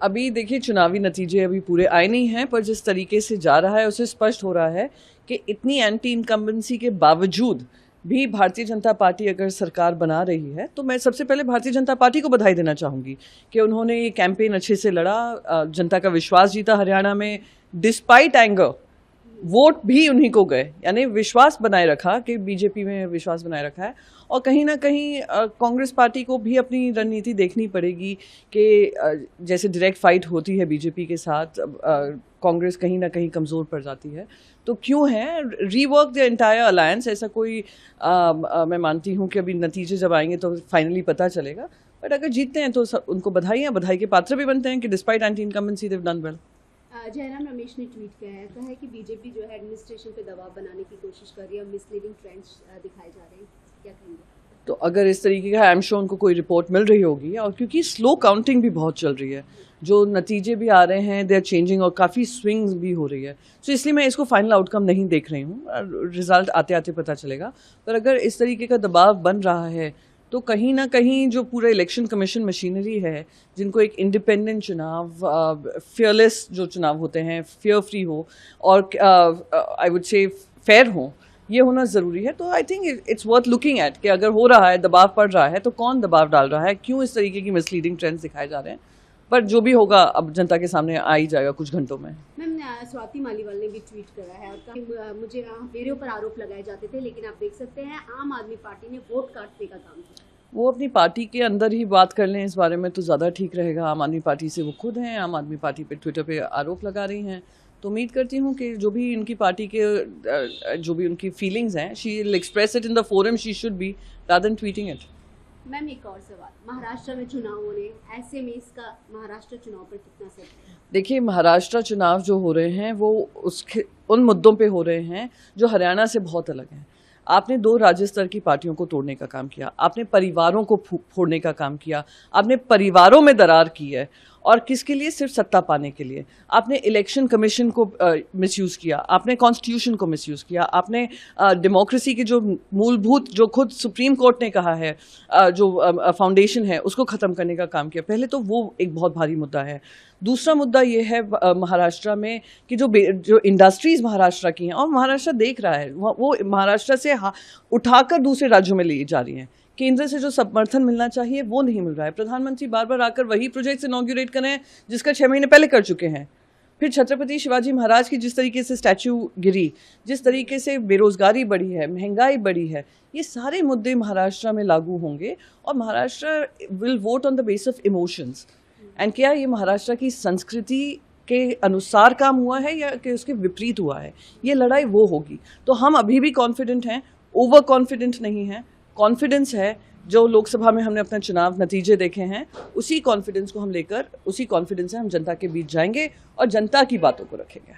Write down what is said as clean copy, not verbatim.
अभी देखिए चुनावी नतीजे अभी पूरे आए नहीं हैं, पर जिस तरीके से जा रहा है उससे स्पष्ट हो रहा है कि इतनी एंटी इनकम्बेंसी के बावजूद भी भारतीय जनता पार्टी अगर सरकार बना रही है तो मैं सबसे पहले भारतीय जनता पार्टी को बधाई देना चाहूँगी कि उन्होंने ये कैंपेन अच्छे से लड़ा, जनता का विश्वास जीता हरियाणा में, डिस्पाइट एंगर वोट भी उन्हीं को गए, यानी विश्वास बनाए रखा कि बीजेपी में विश्वास बनाए रखा है। और कहीं ना कहीं कांग्रेस पार्टी को भी अपनी रणनीति देखनी पड़ेगी कि जैसे डायरेक्ट फाइट होती है बीजेपी के साथ, कांग्रेस कहीं ना कहीं कमज़ोर पड़ जाती है, तो क्यों है रीवर्क द एंटायर अलायंस। ऐसा कोई मैं मानती हूँ कि अभी नतीजे जब आएंगे तो फाइनली पता चलेगा, बट अगर जीतते हैं तो उनको बधाई बधाई के पात्र भी बनते हैं कि despite anti incumbency they have done well. Jairam Ramesh ने ट्वीट किया है, कहा है कि बीजेपी जो है एडमिनिस्ट्रेशन पे दबाव बनाने की कोशिश कर रही है, मिसलीडिंग ट्रेंड्स दिखाए जा रहे हैं, क्या कहेंगे? तो अगर इस तरीके का आई एम श्योर उनको कोई रिपोर्ट मिल रही होगी, और क्योंकि स्लो काउंटिंग भी बहुत चल रही है, जो नतीजे भी आ रहे हैं दे आर चेंजिंग और काफ़ी स्विंग्स भी हो रही है, तो इसलिए मैं इसको फाइनल आउटकम नहीं देख रही हूँ, रिजल्ट आते आते पता चलेगा। पर अगर इस तरीके का दबाव बन रहा है तो कहीं ना कहीं जो पूरा इलेक्शन कमीशन मशीनरी है, जिनको एक इंडिपेंडेंट चुनाव, फियरलेस जो चुनाव होते हैं, फियर फ्री हो और आई वुड से फेयर हो, ये होना ज़रूरी है। तो I think it's worth looking at कि अगर हो रहा है, दबाव पड़ रहा है, तो कौन दबाव डाल रहा है, क्यों इस तरीके की मिसलीडिंग ट्रेंड्स दिखाए जा रहे हैं। पर जो भी होगा अब जनता के सामने आ ही जाएगा कुछ घंटों में। मैम, स्वाति मालीवाल ने भी ट्वीट करा है और कहा मुझे मेरे ऊपर आरोप लगाए जाते थे, लेकिन आप देख सकते हैं आम आदमी पार्टी ने वोट काटने का काम किया। वो अपनी पार्टी के अंदर ही बात कर लें इस बारे में तो ज़्यादा ठीक रहेगा। आम आदमी पार्टी से वो खुद हैं, आम आदमी पार्टी पे ट्विटर पे आरोप लगा रही हैं, तो उम्मीद करती हूँ कि जो भी इनकी पार्टी के जो भी उनकी फीलिंग्स हैं, she will express it in the forum she should be rather than tweeting it. Ma'am, एक और सवाल, महाराष्ट्र में चुनाव हो रहे हैं, ऐसे में इसका महाराष्ट्र चुनाव पर कितना असर है? देखिए, महाराष्ट्र चुनाव जो हो रहे हैं वो उसके उन मुद्दों पे हो रहे हैं जो हरियाणा से बहुत अलग हैं। आपने दो राज्य स्तर की पार्टियों को तोड़ने का काम किया, आपने परिवारों को फोड़ने का काम किया, आपने परिवारों में दरार की है, और किसके लिए? सिर्फ सत्ता पाने के लिए। आपने इलेक्शन कमीशन को मिसयूज़ किया, आपने कॉन्स्टिट्यूशन को मिसयूज़ किया, आपने डेमोक्रेसी की जो मूलभूत, जो खुद सुप्रीम कोर्ट ने कहा है जो फाउंडेशन है, उसको ख़त्म करने का काम किया। पहले तो वो एक बहुत भारी मुद्दा है। दूसरा मुद्दा ये है महाराष्ट्र में कि जो इंडस्ट्रीज़ महाराष्ट्र की हैं, और महाराष्ट्र देख रहा है, वो महाराष्ट्र से उठाकर दूसरे राज्यों में ले जा रही हैं। केंद्र से जो समर्थन मिलना चाहिए वो नहीं मिल रहा है। प्रधानमंत्री बार बार आकर वही प्रोजेक्ट्स इनॉग्रेट कर रहे हैं जिसका 6 महीने पहले कर चुके हैं। फिर छत्रपति शिवाजी महाराज की जिस तरीके से स्टैच्यू गिरी, जिस तरीके से बेरोजगारी बढ़ी है, महंगाई बढ़ी है, ये सारे मुद्दे महाराष्ट्र में लागू होंगे, और Maharashtra will vote on the base of emotions. And क्या ये महाराष्ट्र की संस्कृति के अनुसार काम हुआ है या कि उसके विपरीत हुआ है, ये लड़ाई वो होगी। तो हम अभी भी कॉन्फिडेंट हैं, ओवर कॉन्फिडेंट नहीं हैं। कॉन्फिडेंस है, जो लोकसभा में हमने अपना चुनाव नतीजे देखे हैं, उसी कॉन्फिडेंस को हम लेकर, उसी कॉन्फिडेंस से हम जनता के बीच जाएंगे और जनता की बातों को रखेंगे।